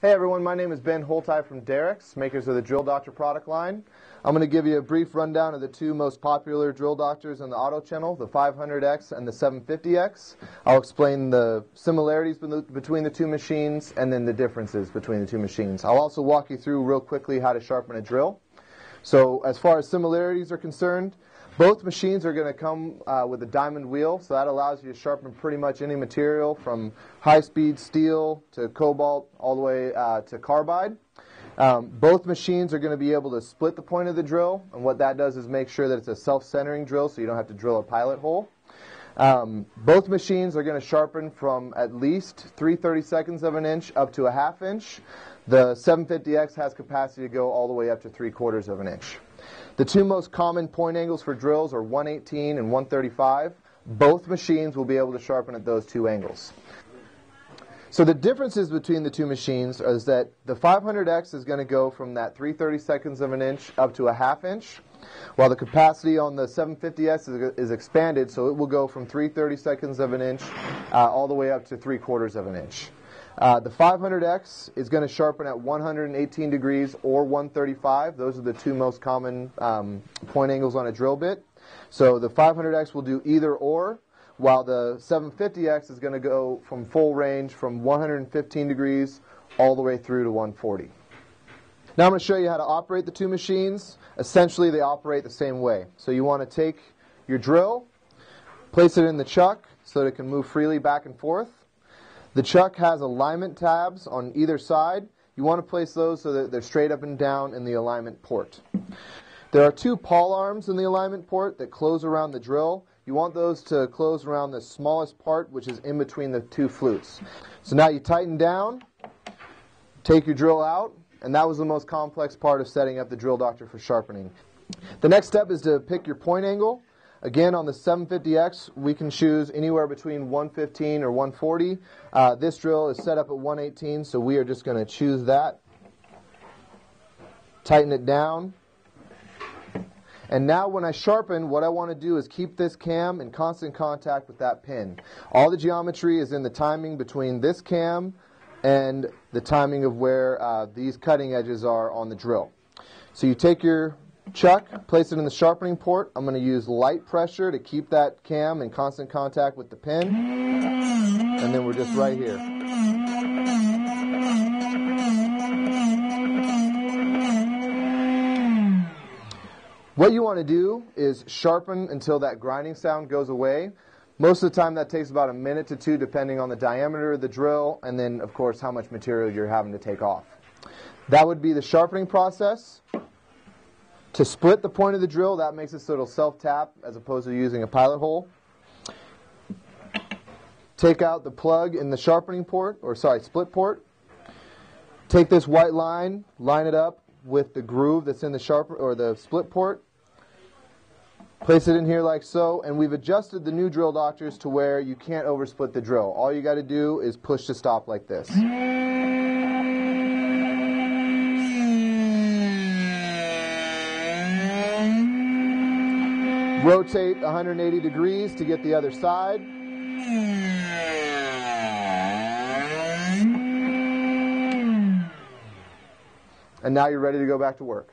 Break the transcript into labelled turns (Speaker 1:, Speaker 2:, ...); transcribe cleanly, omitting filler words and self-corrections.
Speaker 1: Hey everyone, my name is Ben Holtai from DD500X, makers of the Drill Doctor product line. I'm going to give you a brief rundown of the two most popular drill doctors on the auto channel, the 500X and the 750X. I'll explain the similarities between the two machines and then the differences between the two machines. I'll also walk you through real quickly how to sharpen a drill. So as far as similarities are concerned, both machines are going to come with a diamond wheel, so that allows you to sharpen pretty much any material from high-speed steel to cobalt all the way to carbide. Both machines are going to be able to split the point of the drill, and what that does is make sure that it's a self-centering drill so you don't have to drill a pilot hole. Both machines are going to sharpen from at least 3/32 of an inch up to a ½ inch. The 750X has capacity to go all the way up to 3/4 of an inch. The two most common point angles for drills are 118 and 135. Both machines will be able to sharpen at those two angles. So the differences between the two machines is that the 500X is going to go from that 3/32 of an inch up to a ½ inch, while the capacity on the 750X is expanded, so it will go from 3/32 of an inch all the way up to 3/4 of an inch. The 500X is going to sharpen at 118 degrees or 135. Those are the two most common point angles on a drill bit. So the 500X will do either or, while the 750X is going to go from full range from 115 degrees all the way through to 140. Now I'm going to show you how to operate the two machines. Essentially, they operate the same way. So you want to take your drill, place it in the chuck so that it can move freely back and forth. The chuck has alignment tabs on either side. You want to place those so that they're straight up and down in the alignment port. There are two pawl arms in the alignment port that close around the drill. You want those to close around the smallest part, which is in between the two flutes. So now you tighten down, take your drill out, and that was the most complex part of setting up the Drill Doctor for sharpening. The next step is to pick your point angle. Again, on the 750X, we can choose anywhere between 115 or 140. This drill is set up at 118, so we are just going to choose that. Tighten it down. And now when I sharpen, what I want to do is keep this cam in constant contact with that pin. All the geometry is in the timing between this cam and the timing of where these cutting edges are on the drill. So you take your chuck, place it in the sharpening port. I'm going to use light pressure to keep that cam in constant contact with the pin. And then we're just right here. What you want to do is sharpen until that grinding sound goes away. Most of the time that takes about a minute to two depending on the diameter of the drill and then of course how much material you're having to take off. That would be the sharpening process. To split the point of the drill, that makes it so it'll self-tap as opposed to using a pilot hole. Take out the plug in the sharpening port, split port. Take this white line, line it up with the groove that's in the split port. Place it in here like so, and we've adjusted the new Drill Doctors to where you can't oversplit the drill. All you got to do is push to stop like this. Rotate 180 degrees to get the other side. And now you're ready to go back to work.